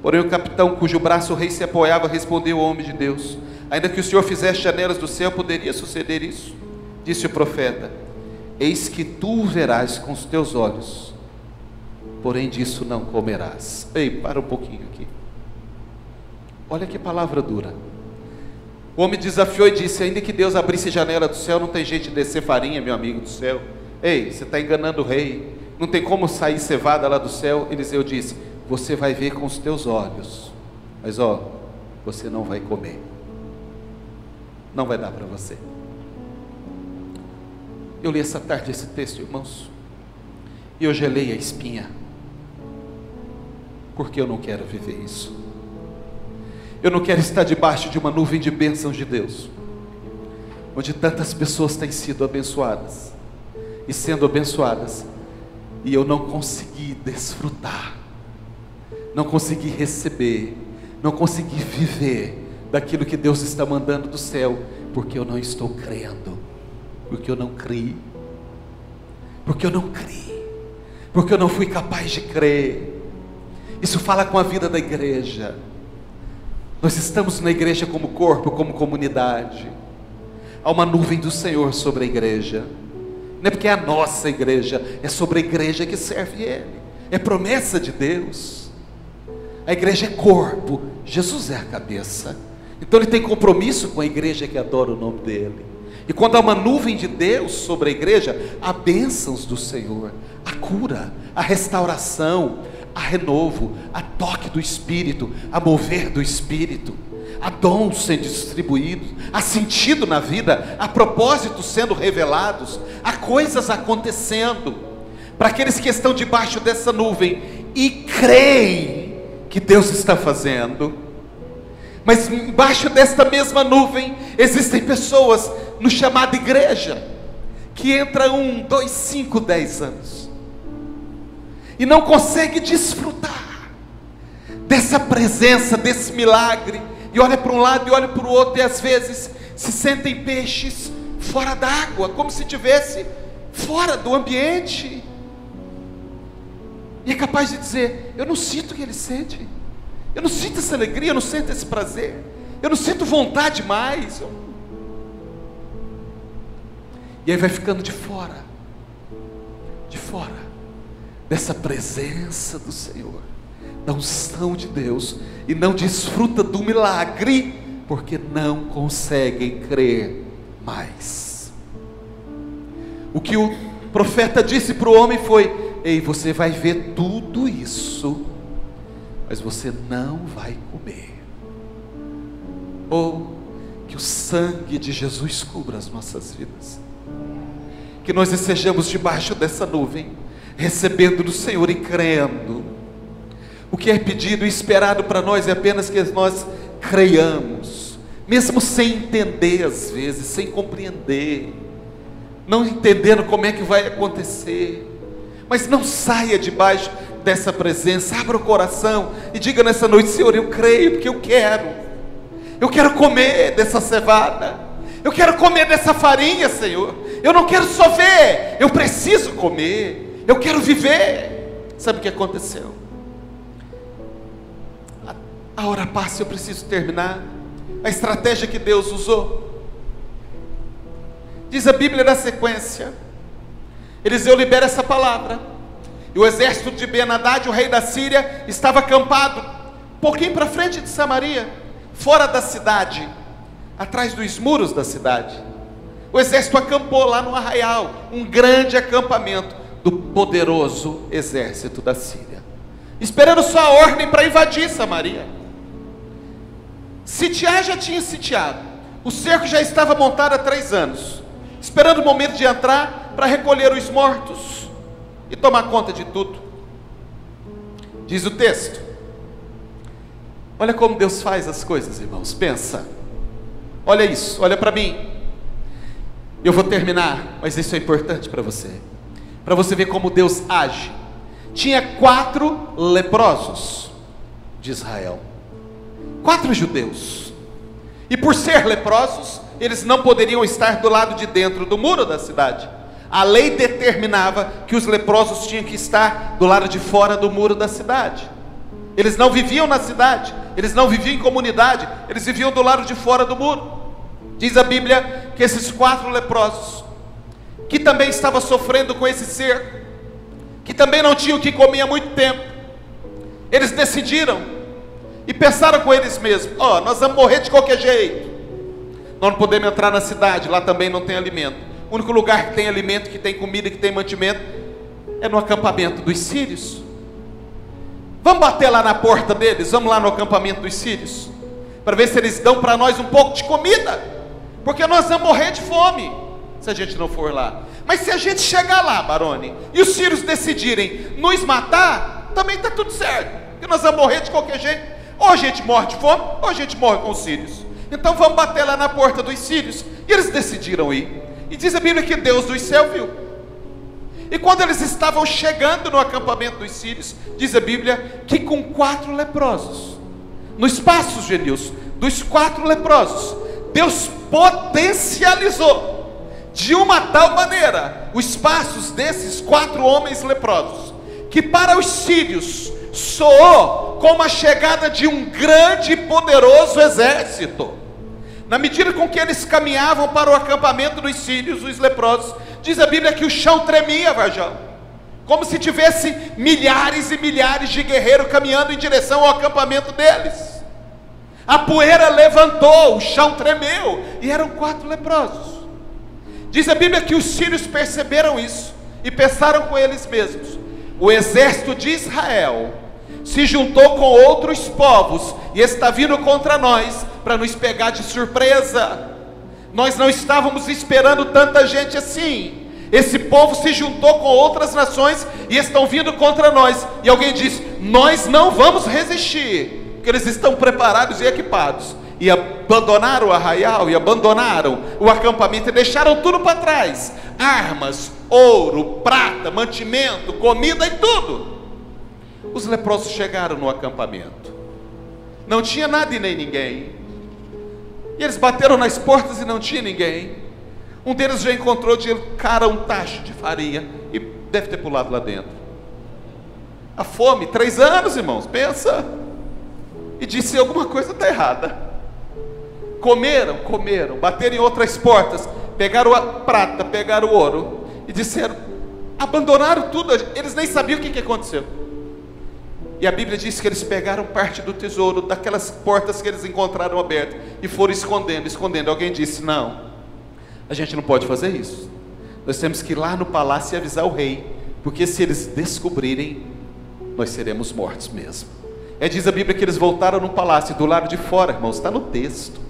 porém o capitão, cujo braço o rei se apoiava, respondeu ao homem de Deus: ainda que o Senhor fizesse janelas do céu, poderia suceder isso? Disse o profeta: eis que tu verás com os teus olhos, porém disso não comerás. Ei, para um pouquinho aqui, olha que palavra dura. O homem desafiou e disse: ainda que Deus abrisse janela do céu, não tem jeito de descer farinha, meu amigo do céu. Ei, você está enganando o rei, não tem como sair cevada lá do céu. Eliseu disse: você vai ver com os teus olhos, mas você não vai comer, não vai dar para você. Eu li essa tarde esse texto, irmãos, e eu gelei a espinha, porque eu não quero viver isso. Eu não quero estar debaixo de uma nuvem de bênçãos de Deus, onde tantas pessoas têm sido abençoadas, e sendo abençoadas, e eu não consegui desfrutar, não consegui receber, não consegui viver daquilo que Deus está mandando do céu, porque eu não estou crendo, porque eu não criei, porque eu não criei, porque eu não fui capaz de crer. Isso fala com a vida da igreja. Nós estamos na igreja como corpo, como comunidade. Há uma nuvem do Senhor sobre a igreja. Não é porque é a nossa igreja, é sobre a igreja que serve Ele. É promessa de Deus. A igreja é corpo, Jesus é a cabeça. Então Ele tem compromisso com a igreja que adora o nome dEle. E quando há uma nuvem de Deus sobre a igreja, há bênçãos do Senhor, a cura, a restauração, a renovo, a toque do Espírito, a mover do Espírito, a dons sendo distribuídos, a sentido na vida, a propósitos sendo revelados, a coisas acontecendo, para aqueles que estão debaixo dessa nuvem e creem que Deus está fazendo. Mas embaixo desta mesma nuvem existem pessoas no chamado igreja, que entra 1, 2, 5, 10 anos e não consegue desfrutar dessa presença, desse milagre, e olha para um lado e olha para o outro, e às vezes se sentem peixes fora d'água, como se estivesse fora do ambiente, e é capaz de dizer: eu não sinto o que ele sente, eu não sinto essa alegria, eu não sinto esse prazer, eu não sinto vontade mais. E aí vai ficando de fora dessa presença do Senhor, da unção de Deus, e não desfruta do milagre, porque não conseguem crer mais. O que o profeta disse para o homem foi: ei, você vai ver tudo isso, mas você não vai comer. Ou que o sangue de Jesus cubra as nossas vidas, que nós estejamos debaixo dessa nuvem, recebendo do Senhor e crendo. O que é pedido e esperado para nós é apenas que nós creiamos, mesmo sem entender às vezes, sem compreender, não entendendo como é que vai acontecer, mas não saia debaixo dessa presença. Abra o coração e diga nessa noite: Senhor, eu creio, porque eu quero comer dessa cevada, eu quero comer dessa farinha, Senhor. Eu não quero só ver, eu preciso comer, eu quero viver. Sabe o que aconteceu? A hora passa, eu preciso terminar. A estratégia que Deus usou, diz a Bíblia na sequência, Eliseu libera essa palavra, e o exército de Ben-Hadad, o rei da Síria, estava acampado um pouquinho para frente de Samaria, fora da cidade, atrás dos muros da cidade. O exército acampou lá no arraial, um grande acampamento do poderoso exército da Síria, esperando só a ordem para invadir Samaria. Sitiar já tinha sitiado, o cerco já estava montado há 3 anos, esperando o momento de entrar para recolher os mortos e tomar conta de tudo. Diz o texto, olha como Deus faz as coisas, irmãos, pensa, olha isso, olha para mim. Eu vou terminar, mas isso é importante para você ver como Deus age. Tinha 4 leprosos de Israel, 4 judeus, e por ser leprosos, eles não poderiam estar do lado de dentro do muro da cidade. A lei determinava que os leprosos tinham que estar do lado de fora do muro da cidade. Eles não viviam na cidade, eles não viviam em comunidade, eles viviam do lado de fora do muro. Diz a Bíblia que esses 4 leprosos, que também estavam sofrendo com esse cerco, que também não tinham o que comer há muito tempo, eles decidiram e pensaram com eles mesmos: nós vamos morrer de qualquer jeito, nós não podemos entrar na cidade, lá também não tem alimento. O único lugar que tem alimento, que tem comida, que tem mantimento, é no acampamento dos sírios. Vamos bater lá na porta deles, vamos lá no acampamento dos sírios, para ver se eles dão para nós um pouco de comida, porque nós vamos morrer de fome se a gente não for lá. Mas se a gente chegar lá, Barone, e os sírios decidirem nos matar, também está tudo certo, porque nós vamos morrer de qualquer jeito. Ou a gente morre de fome, ou a gente morre com os sírios. Então vamos bater lá na porta dos sírios. E eles decidiram ir. E diz a Bíblia que Deus do céu viu. E quando eles estavam chegando no acampamento dos sírios, diz a Bíblia que com 4 leprosos, no espaço, Genilson, dos 4 leprosos, Deus potencializou de uma tal maneira os passos desses 4 homens leprosos, que para os sírios soou como a chegada de um grande e poderoso exército. Na medida com que eles caminhavam para o acampamento dos sírios, os leprosos, diz a Bíblia que o chão tremia, Varjão, como se tivesse milhares e milhares de guerreiros caminhando em direção ao acampamento deles. A poeira levantou, o chão tremeu, e eram 4 leprosos. Diz a Bíblia que os sírios perceberam isso e pensaram com eles mesmos: o exército de Israel se juntou com outros povos e está vindo contra nós para nos pegar de surpresa. Nós não estávamos esperando tanta gente assim. Esse povo se juntou com outras nações e estão vindo contra nós. E alguém diz: nós não vamos resistir, porque eles estão preparados e equipados. E abandonaram o arraial, e abandonaram o acampamento, e deixaram tudo para trás: armas, ouro, prata, mantimento, comida e tudo. Os leprosos chegaram no acampamento, não tinha nada e nem ninguém, e eles bateram nas portas e não tinha ninguém. Um deles já encontrou de cara um tacho de farinha e deve ter pulado lá dentro. A fome, 3 anos, irmãos, pensa. E disse: alguma coisa está errada. Comeram, bateram em outras portas, pegaram a prata, pegaram o ouro e disseram, abandonaram tudo. Eles nem sabiam o que aconteceu. E a Bíblia diz que eles pegaram parte do tesouro daquelas portas que eles encontraram abertas e foram escondendo. Alguém disse: não, a gente não pode fazer isso, nós temos que ir lá no palácio e avisar o rei, porque se eles descobrirem, nós seremos mortos mesmo. Diz a Bíblia que eles voltaram no palácio, do lado de fora, irmãos, está no texto.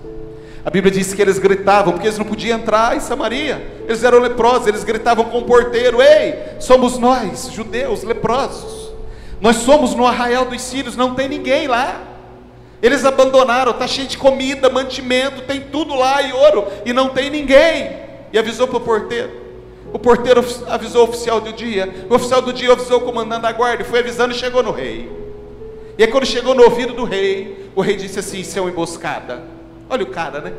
A Bíblia diz que eles gritavam, porque eles não podiam entrar em Samaria, eles eram leprosos, eles gritavam com o porteiro: ei, somos nós, judeus, leprosos, nós somos no arraial dos sírios, não tem ninguém lá. Eles abandonaram, está cheio de comida, mantimento, tem tudo lá e ouro, e não tem ninguém. E avisou para o porteiro. O porteiro avisou o oficial do dia, o oficial do dia avisou o comandante da guarda, e foi avisando e chegou no rei. E aí quando chegou no ouvido do rei, o rei disse assim: isso é uma emboscada. Olha o cara, né?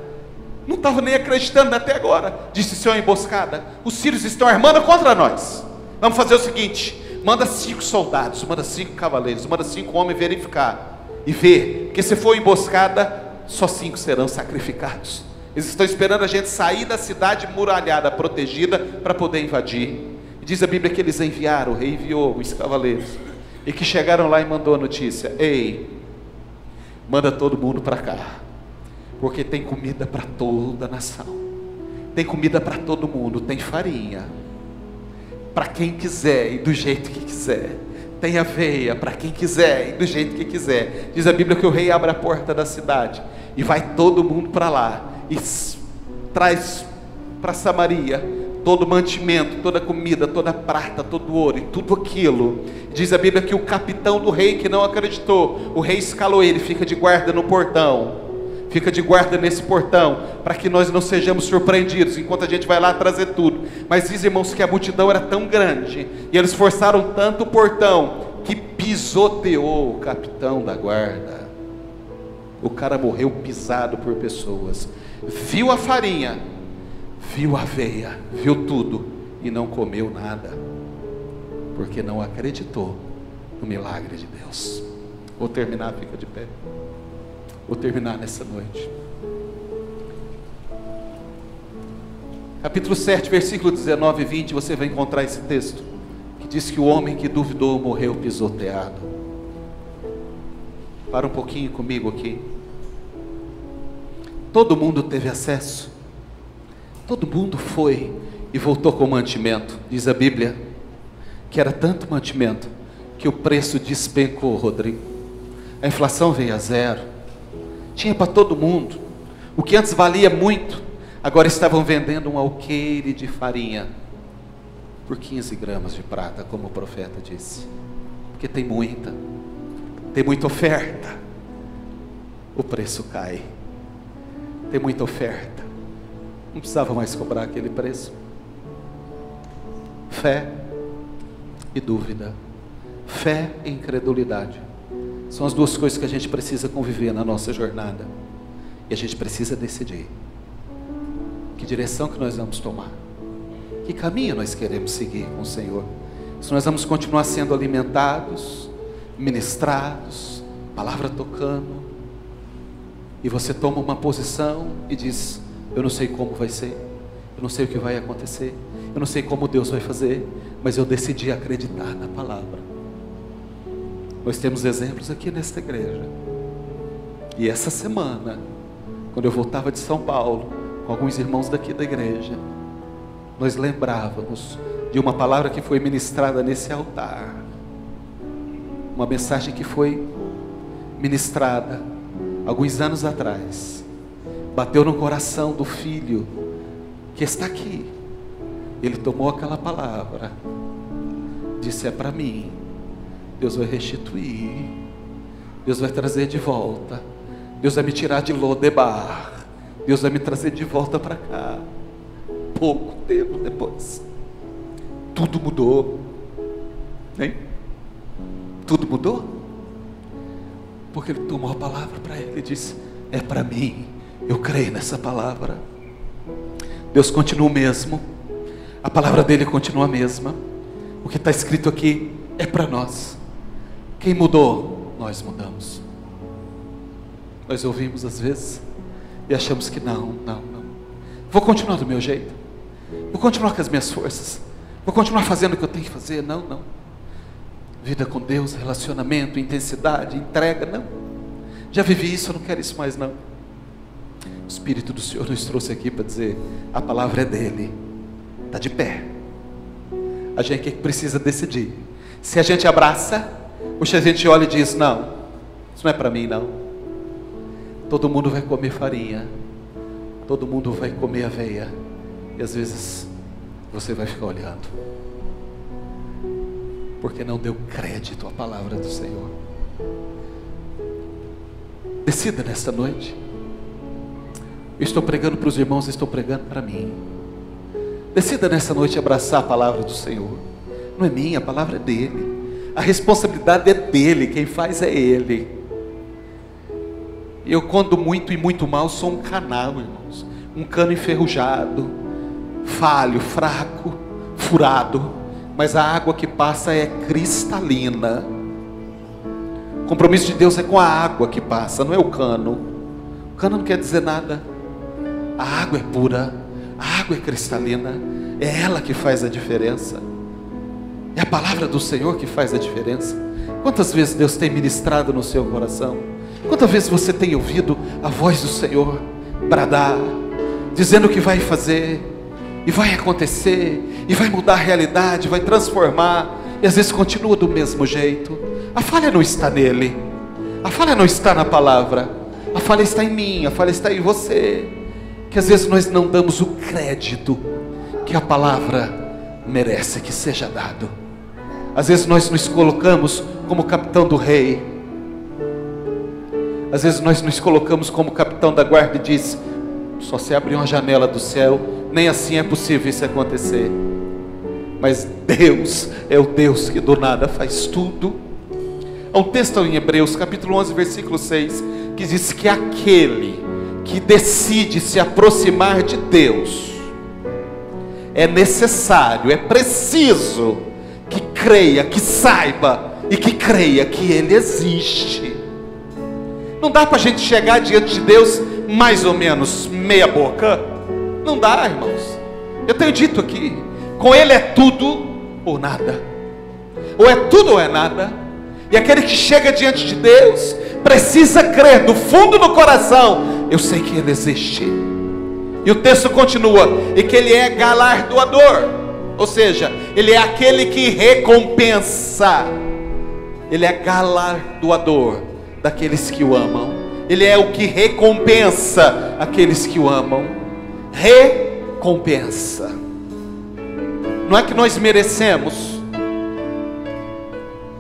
Não estava nem acreditando até agora. Disse: isso é uma emboscada, os sírios estão armando contra nós. Vamos fazer o seguinte: manda 5 soldados, manda 5 cavaleiros, manda 5 homens verificar e ver, porque se for emboscada, só 5 serão sacrificados. Eles estão esperando a gente sair da cidade muralhada, protegida, para poder invadir. E diz a Bíblia que eles enviaram, o rei enviou os cavaleiros, e que chegaram lá e mandou a notícia: ei, manda todo mundo para cá, porque tem comida para toda a nação, Tem comida para todo mundo, tem farinha para quem quiser e do jeito que quiser. Tem aveia para quem quiser e do jeito que quiser. Diz a Bíblia que o rei abre a porta da cidade e vai todo mundo para lá e traz para Samaria todo o mantimento, toda a comida, toda a prata, todo o ouro e tudo aquilo. Diz a Bíblia que o capitão do rei, que não acreditou, o rei escalou ele, fica de guarda no portão. Fica de guarda nesse portão, para que nós não sejamos surpreendidos, enquanto a gente vai lá trazer tudo. Mas diz, irmãos, que a multidão era tão grande, e eles forçaram tanto o portão, que pisoteou o capitão da guarda. O cara morreu pisado por pessoas. Viu a farinha, viu a aveia, viu tudo, e não comeu nada, porque não acreditou no milagre de Deus. Vou terminar, fica de pé. Vou terminar nessa noite. Capítulo 7, versículo 19 e 20, você vai encontrar esse texto, que diz que o homem que duvidou morreu pisoteado. Para um pouquinho comigo aqui. Todo mundo teve acesso. Todo mundo foi e voltou com mantimento. Diz a Bíblia que era tanto mantimento que o preço despencou, Rodrigo. A inflação veio a zero. Tinha para todo mundo. O que antes valia muito, agora estavam vendendo um alqueire de farinha por 15 gramas de prata, como o profeta disse. Porque tem muita oferta, o preço cai. Tem muita oferta, não precisava mais cobrar aquele preço. Fé e dúvida, fé e incredulidade. São as duas coisas que a gente precisa conviver na nossa jornada. E a gente precisa decidir que direção que nós vamos tomar, que caminho nós queremos seguir com o Senhor. Se nós vamos continuar sendo alimentados, ministrados, palavra tocando, e você toma uma posição e diz: eu não sei como vai ser, eu não sei o que vai acontecer, eu não sei como Deus vai fazer, mas eu decidi acreditar na palavra. Nós temos exemplos aqui nesta igreja. E essa semana, quando eu voltava de São Paulo, com alguns irmãos daqui da igreja, nós lembrávamos de uma palavra que foi ministrada nesse altar. Uma mensagem que foi ministrada alguns anos atrás. Bateu no coração do filho que está aqui. Ele tomou aquela palavra, disse: é para mim. Deus vai restituir, Deus vai trazer de volta, Deus vai me tirar de Lodebar, Deus vai me trazer de volta para cá. Pouco tempo depois, tudo mudou, hein? Tudo mudou, porque ele tomou a palavra para ele e disse: é para mim, eu creio nessa palavra. Deus continua o mesmo, a palavra dele continua a mesma, o que está escrito aqui é para nós. Quem mudou? Nós mudamos. Nós ouvimos às vezes e achamos que não. Vou continuar do meu jeito, vou continuar com as minhas forças, vou continuar fazendo o que eu tenho que fazer. Não. Vida com Deus, relacionamento, intensidade, entrega, não. Já vivi isso, eu não quero isso mais não. O Espírito do Senhor nos trouxe aqui para dizer: a palavra é dele, está de pé. A gente precisa decidir. Se a gente abraça, ou se a gente olha e diz: não, isso não é para mim não. Todo mundo vai comer farinha, todo mundo vai comer aveia, e às vezes você vai ficar olhando, porque não deu crédito à palavra do Senhor. Decida nesta noite. Eu estou pregando para os irmãos, estou pregando para mim. Decida nessa noite abraçar a palavra do Senhor. Não é minha, a palavra é dele. A responsabilidade é dele, quem faz é ele. Eu, quando muito e muito mal, sou um canal, irmãos. Um cano enferrujado, falho, fraco, furado. Mas a água que passa é cristalina. O compromisso de Deus é com a água que passa, não é o cano. O cano não quer dizer nada. A água é pura, a água é cristalina. É ela que faz a diferença. É a palavra do Senhor que faz a diferença. Quantas vezes Deus tem ministrado no seu coração? Quantas vezes você tem ouvido a voz do Senhor bradar: dizendo que vai fazer, e vai acontecer, e vai mudar a realidade, vai transformar, e às vezes continua do mesmo jeito. A falha não está nele, a falha não está na palavra, a falha está em mim, a falha está em você, que às vezes nós não damos o crédito que a palavra merece que seja dado. Às vezes nós nos colocamos como capitão do rei, às vezes nós nos colocamos como capitão da guarda e diz: só se abrir uma janela do céu, nem assim é possível isso acontecer. Mas Deus é o Deus que do nada faz tudo. Há um texto em Hebreus capítulo 11 versículo 6 que diz que aquele que decide se aproximar de Deus, é necessário, é preciso que creia, que saiba e que creia que Ele existe. Não dá para a gente chegar diante de Deus mais ou menos meia boca. Não dá, irmãos. Eu tenho dito aqui, com Ele é tudo ou nada, ou é tudo ou é nada. E aquele que chega diante de Deus precisa crer do fundo do coração: eu sei que Ele existe. E o texto continua: e que Ele é galardoador, ou seja, Ele é aquele que recompensa. Ele é galardoador daqueles que o amam. Ele é o que recompensa aqueles que o amam. Recompensa. Não é que nós merecemos,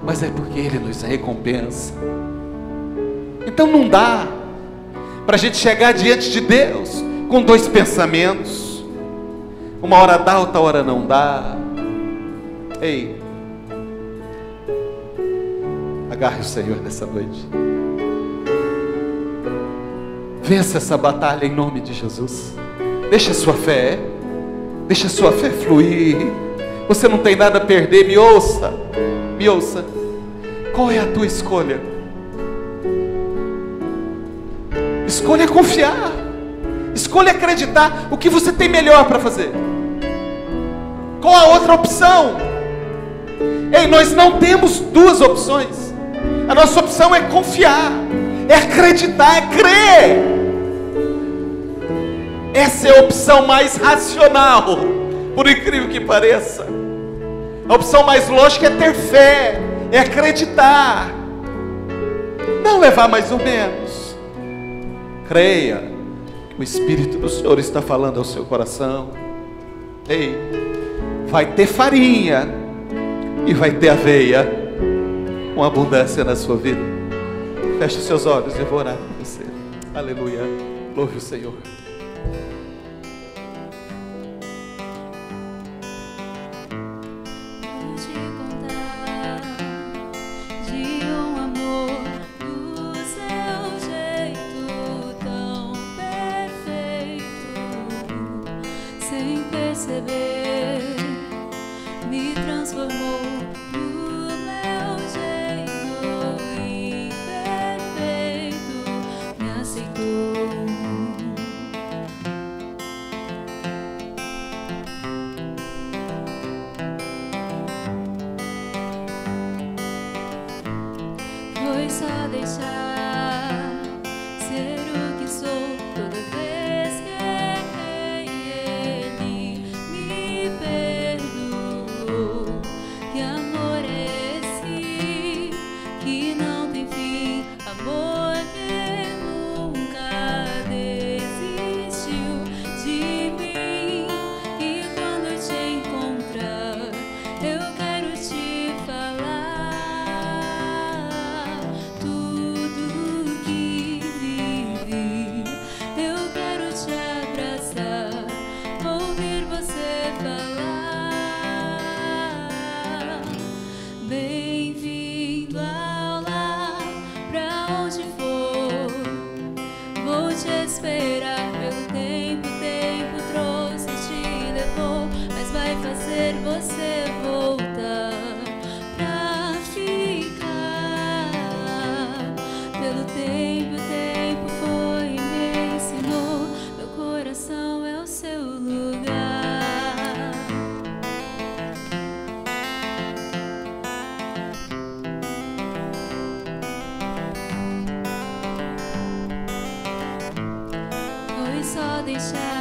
mas é porque Ele nos recompensa. Então não dá para a gente chegar diante de Deus com dois pensamentos. Uma hora dá, outra hora não dá. Ei, agarre o Senhor nessa noite. Vença essa batalha em nome de Jesus. Deixa a sua fé fluir. Você não tem nada a perder. Me ouça, me ouça. Qual é a tua escolha? Escolha confiar, escolha acreditar. O que você tem melhor para fazer? Qual a outra opção? Ei, nós não temos duas opções. A nossa opção é confiar, é acreditar, é crer. Essa é a opção mais racional, por incrível que pareça. A opção mais lógica é ter fé, é acreditar, não levar mais ou menos. Creia que o Espírito do Senhor está falando ao seu coração. Ei, vai ter farinha e vai ter aveia com abundância na sua vida. Feche os seus olhos e eu vou orar por você. Aleluia, louve o Senhor. Me transformou no meu jeito imperfeito, me aceitou. Foi só deixar ser o que sou toda vez que errei. Ele me perdoou. Que amor é esse que não tem fim? Amor que nunca desistiu de mim. E quando eu te encontrar, eu quero te falar tudo que vivi. Eu quero te abraçar, ouvir você falar. Bem-vindo ao lar, pra onde for, vou te esperar. Pelo tempo, o tempo trouxe, te levou, mas vai fazer você voltar pra ficar. Pelo tempo, o tempo foi e me ensinou, meu coração é o seu lugar. Foi só deixar